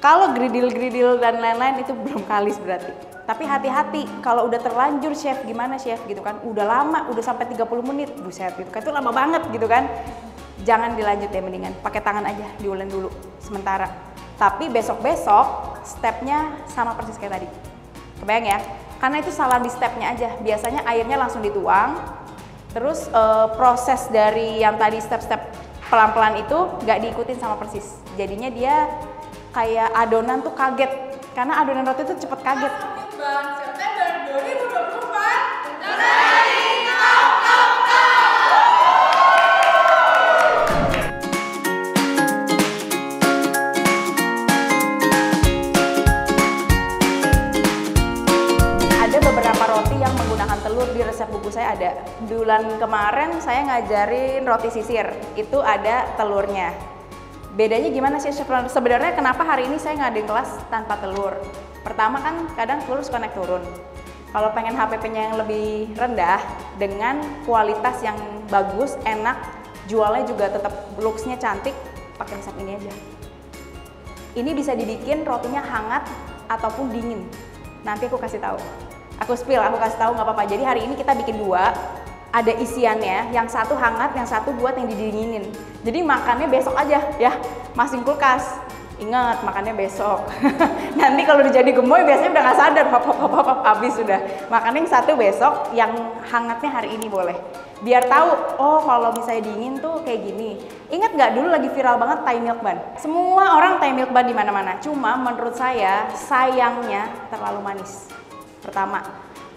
Kalau gridil-gridil dan lain-lain itu belum kalis berarti. Tapi hati-hati kalau udah terlanjur chef, gimana chef gitu kan, udah lama, udah sampai 30 menit, buset gitu kan, itu lama banget gitu kan. Jangan dilanjut ya, mendingan pakai tangan aja, diulen dulu sementara. Tapi besok-besok stepnya sama persis kayak tadi. Kebayang ya? Karena itu salah di stepnya aja. Biasanya airnya langsung dituang, terus proses dari yang tadi step-step pelan-pelan itu nggak diikutin sama persis. Jadinya dia kayak adonan tuh kaget, karena adonan roti itu cepet kaget. September 2024. Ada beberapa roti yang menggunakan telur di resep buku saya ada. Bulan kemarin saya ngajarin roti sisir, itu ada telurnya. Bedanya gimana sih sebenarnya, kenapa hari ini saya ngadain kelas tanpa telur? Pertama kan kadang telur suka naik turun. Kalau pengen HPP-nya yang lebih rendah dengan kualitas yang bagus, enak, jualnya juga tetap looks-nya cantik, pakai resep ini aja. Ini bisa dibikin rotinya hangat ataupun dingin. Nanti aku kasih tahu. Aku spill, aku kasih tahu nggak apa-apa. Jadi hari ini kita bikin dua. Ada isiannya, yang satu hangat, yang satu buat yang didinginin. Jadi makannya besok aja ya, masing kulkas. Ingat, makannya besok. Nanti kalau udah jadi gemoy biasanya udah nggak sadar, hop, habis sudah. Makannya yang satu besok, yang hangatnya hari ini boleh. Biar tahu, oh kalau misalnya dingin tuh kayak gini. Ingat nggak dulu lagi viral banget Thai milk bun? Semua orang Thai milk bun di mana-mana. Cuma menurut saya sayangnya terlalu manis. Pertama.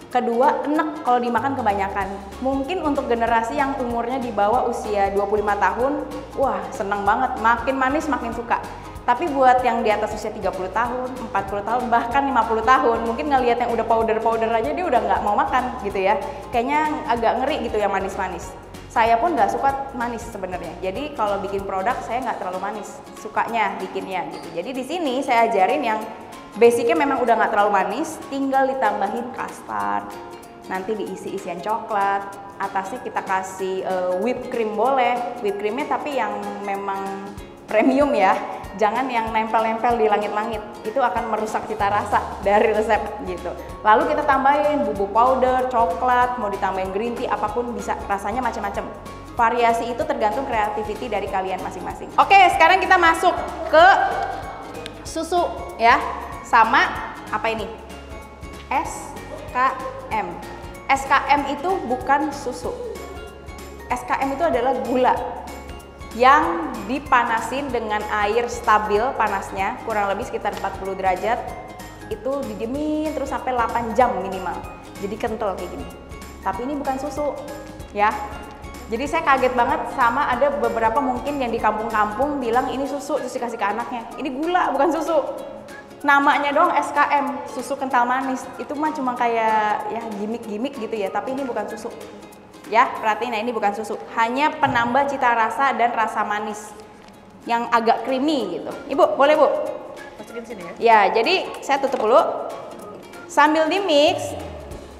Kedua, enak kalau dimakan kebanyakan. Mungkin untuk generasi yang umurnya di bawah usia 25 tahun, wah seneng banget, makin manis makin suka. Tapi buat yang di atas usia 30 tahun, 40 tahun, bahkan 50 tahun, mungkin ngelihat yang udah powder-powder aja dia udah nggak mau makan gitu ya. Kayaknya agak ngeri gitu yang manis-manis. Saya pun nggak suka manis sebenarnya. Jadi kalau bikin produk saya nggak terlalu manis, sukanya bikinnya gitu. Jadi di sini saya ajarin yang basicnya memang udah nggak terlalu manis, tinggal ditambahin custard, nanti diisi isian coklat, atasnya kita kasih whipped cream boleh, whipped creamnya tapi yang memang premium ya, jangan yang nempel-nempel di langit-langit, itu akan merusak cita rasa dari resep gitu. Lalu kita tambahin bubuk powder, coklat, mau ditambahin green tea, apapun bisa, rasanya macam-macam. Variasi itu tergantung kreativiti dari kalian masing-masing. Oke, sekarang kita masuk ke susu ya. Sama apa ini? SKM. SKM itu bukan susu. SKM itu adalah gula yang dipanasin dengan air stabil panasnya, kurang lebih sekitar 40 derajat. Itu didiemin terus sampai 8 jam minimal. Jadi kental kayak gini. Tapi ini bukan susu, ya. Jadi saya kaget banget sama ada beberapa mungkin yang di kampung-kampung bilang ini susu terus dikasih ke anaknya. Ini gula bukan susu. Namanya doang SKM, susu kental manis. Itu mah cuma kayak ya gimmick-gimmick gitu ya, tapi ini bukan susu. Ya, perhatiin ya, ini bukan susu. Hanya penambah cita rasa dan rasa manis yang agak creamy gitu. Ibu, boleh Bu? Masukin sini ya. Ya, jadi saya tutup dulu. Sambil di mix,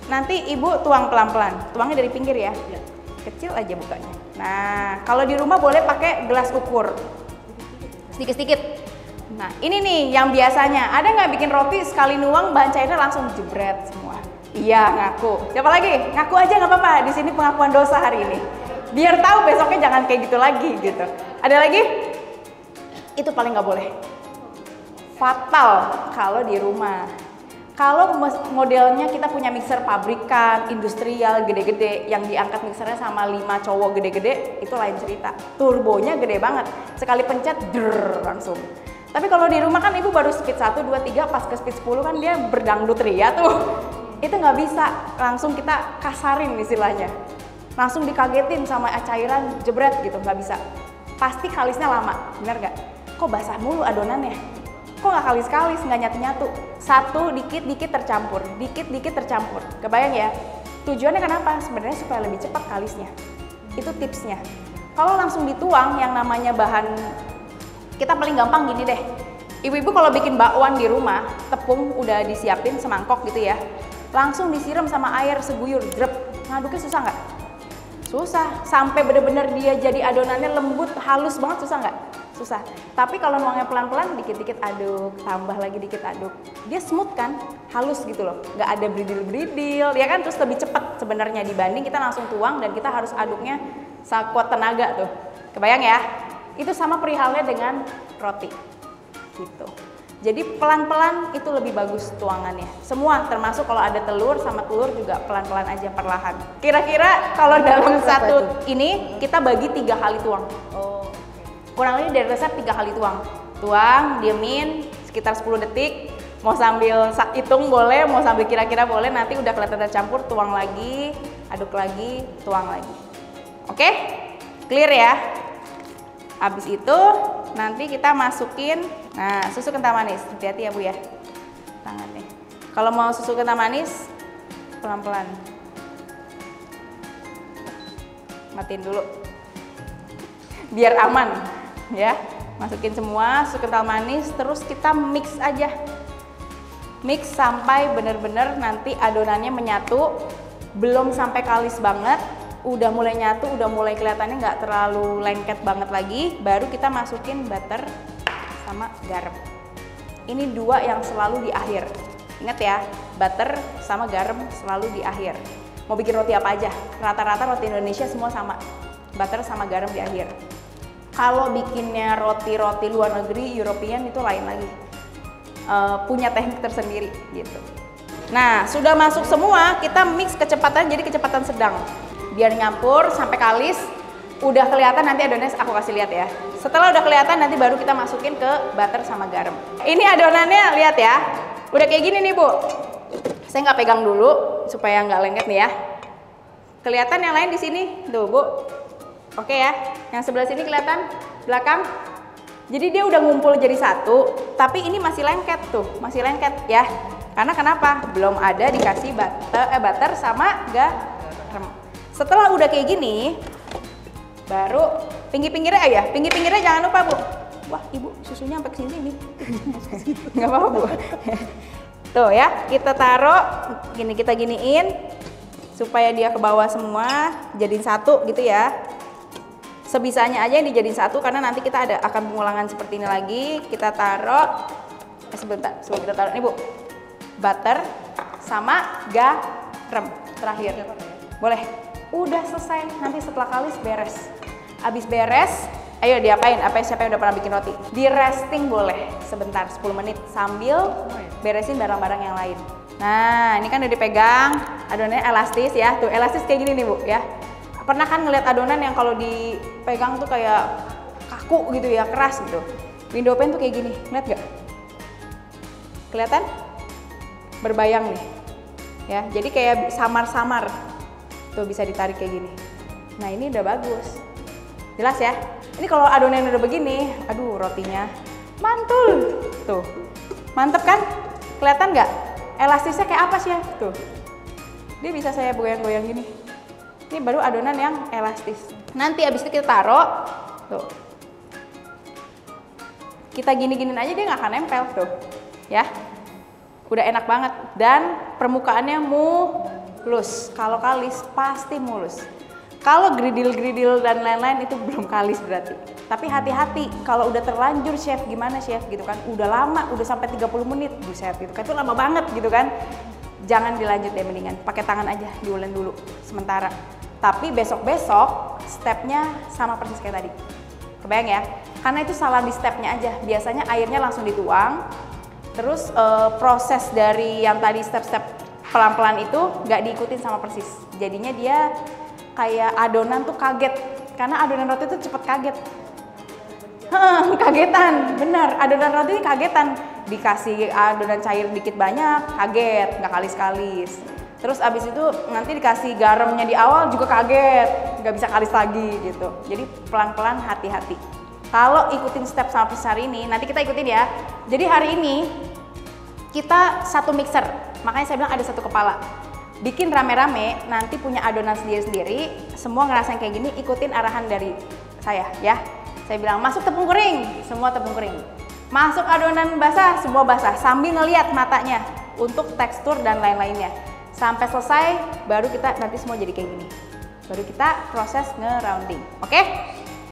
nanti Ibu tuang pelan-pelan. Tuangnya dari pinggir ya. Ya. Kecil aja bukanya. Nah, kalau di rumah boleh pakai gelas ukur. Sedikit-sedikit. Nah, ini nih yang biasanya, ada nggak bikin roti sekali nuang bahan cairnya langsung jebret semua? Iya, ngaku. Siapa lagi? Ngaku aja nggak apa-apa, di sini pengakuan dosa hari ini. Biar tahu besoknya jangan kayak gitu lagi gitu. Ada lagi? Itu paling nggak boleh. Fatal kalau di rumah. Kalau modelnya kita punya mixer pabrikan, industrial, gede-gede, yang diangkat mixernya sama 5 cowok gede-gede, itu lain cerita. Turbonya gede banget, sekali pencet, drrrr, langsung. Tapi kalau di rumah kan ibu baru speed 1, 2, 3, pas ke speed 10 kan dia berdangdut ria tuh. Itu nggak bisa, langsung kita kasarin istilahnya. Langsung dikagetin sama cairan, jebret gitu, nggak bisa. Pasti kalisnya lama, bener nggak? Kok basah mulu adonannya? Kok nggak kalis-kalis, nggak nyatu-nyatu? Satu, dikit-dikit tercampur, dikit-dikit tercampur. Kebayang ya? Tujuannya kenapa? Sebenarnya supaya lebih cepat kalisnya. Itu tipsnya. Kalau langsung dituang yang namanya bahan, kita paling gampang gini deh. Ibu-ibu kalau bikin bakwan di rumah, tepung udah disiapin semangkok gitu ya. Langsung disiram sama air seguyur, drep. Ngaduknya susah nggak? Susah. Sampai bener-bener dia jadi adonannya lembut, halus banget, susah nggak? susah. Tapi kalau nuangnya pelan-pelan, dikit-dikit aduk, tambah lagi dikit aduk, dia smooth kan, halus gitu loh, nggak ada bridil-bridil, ya kan, terus lebih cepat sebenarnya dibanding kita langsung tuang dan kita harus aduknya sekuat tenaga tuh. Kebayang ya? Itu sama perihalnya dengan roti, gitu. Jadi pelan-pelan itu lebih bagus tuangannya. Semua termasuk kalau ada telur sama telur juga pelan-pelan aja, perlahan. Kira-kira kalau dalam satu ini kita bagi 3 kali tuang. Oh. Kurang lebih dari resep 3 kali tuang. Tuang, diemin sekitar 10 detik. Mau sambil hitung boleh, mau sambil kira-kira boleh. Nanti udah kelihatan tercampur, tuang lagi, aduk lagi, tuang lagi. Oke? Clear ya? Habis itu nanti kita masukin, nah, susu kental manis. Hati-hati ya Bu ya, tangannya. Kalau mau susu kental manis, pelan-pelan. Matiin dulu, biar aman ya. Masukin semua susu kental manis, terus kita mix aja. Mix sampai bener-bener nanti adonannya menyatu, belum sampai kalis banget. Udah mulai nyatu, udah mulai kelihatannya nggak terlalu lengket banget lagi, baru kita masukin butter sama garam. Ini 2 yang selalu di akhir. Ingat ya, butter sama garam selalu di akhir. Mau bikin roti apa aja, rata-rata roti Indonesia semua sama, butter sama garam di akhir. Kalau bikinnya roti-roti luar negeri, European, itu lain lagi. Punya teknik tersendiri gitu. Nah, sudah masuk semua, kita mix kecepatan jadi kecepatan sedang. Biar nyampur sampai kalis, udah kelihatan nanti adonannya aku kasih lihat ya. Setelah udah kelihatan nanti baru kita masukin ke butter sama garam. Ini adonannya lihat ya, udah kayak gini nih Bu. Saya nggak pegang dulu supaya nggak lengket nih ya. Kelihatan yang lain di sini, tuh Bu. Oke ya, yang sebelah sini kelihatan belakang. Jadi dia udah ngumpul jadi satu, tapi ini masih lengket tuh, masih lengket ya. Karena kenapa? Belum ada dikasih butter sama garam. Setelah udah kayak gini, baru pinggir-pinggirnya ya, pinggir-pinggirnya jangan lupa Bu. Wah Ibu, susunya sampai ke sini. Nggak apa-apa Bu. Tuh ya, kita taruh, gini kita giniin, supaya dia ke bawah semua, jadiin satu gitu ya. Sebisanya aja yang dijadiin satu, karena nanti kita akan pengulangan seperti ini lagi. Kita taruh, sebentar, sebelum kita taruh, nih Bu, butter sama garam terakhir. Boleh. Udah selesai, nanti setelah kalis beres. Abis beres, ayo diapain? Siapa yang udah pernah bikin roti? Di resting boleh sebentar, 10 menit sambil beresin barang-barang yang lain. Nah, ini kan udah dipegang, adonannya elastis ya. Tuh, elastis kayak gini nih Bu ya. Pernah kan ngeliat adonan yang kalau dipegang tuh kayak kaku gitu ya, keras gitu. Window pane tuh kayak gini, ngeliat gak? Kelihatan? Berbayang nih ya, jadi kayak samar-samar. Tuh bisa ditarik kayak gini. Nah ini udah bagus, jelas ya. Ini kalau adonan udah begini, aduh rotinya mantul. Tuh, mantep kan? Kelihatan nggak? Elastisnya kayak apa sih ya? Tuh, dia bisa saya goyang-goyang gini. Ini baru adonan yang elastis. Nanti abis itu kita taruh, tuh. Kita gini-giniin aja dia nggak akan nempel tuh, ya. Udah enak banget dan permukaannya mulus. Kalau kalis pasti mulus. Kalau gridil-gridil dan lain-lain itu belum kalis berarti. Tapi hati-hati kalau udah terlanjur chef, gimana chef gitu kan. Udah lama, udah sampai 30 menit buset gitu kan. Itu lama banget gitu kan. Jangan dilanjut deh, mendingan pakai tangan aja, diulen dulu sementara. Tapi besok-besok stepnya sama persis kayak tadi. Kebayang ya? Karena itu salah di stepnya aja. Biasanya airnya langsung dituang. Terus proses dari yang tadi step-step pelan-pelan itu nggak diikutin sama persis. Jadinya dia kayak adonan tuh kaget. Karena adonan roti itu cepet kaget. Kagetan, bener. Adonan roti ini kagetan. Dikasih adonan cair dikit banyak, kaget, nggak kalis-kalis. Terus abis itu nanti dikasih garamnya di awal juga kaget, nggak bisa kalis lagi gitu. Jadi pelan-pelan, hati-hati. Kalau ikutin step sama persis hari ini, nanti kita ikutin ya. Jadi hari ini kita satu mixer, makanya saya bilang ada satu kepala. Bikin rame-rame, nanti punya adonan sendiri-sendiri, semua ngerasain kayak gini, ikutin arahan dari saya ya. Saya bilang masuk tepung kering, semua tepung kering. Masuk adonan basah, semua basah, sambil ngeliat matanya untuk tekstur dan lain-lainnya. Sampai selesai, baru kita nanti semua jadi kayak gini. Baru kita proses nge-rounding, oke?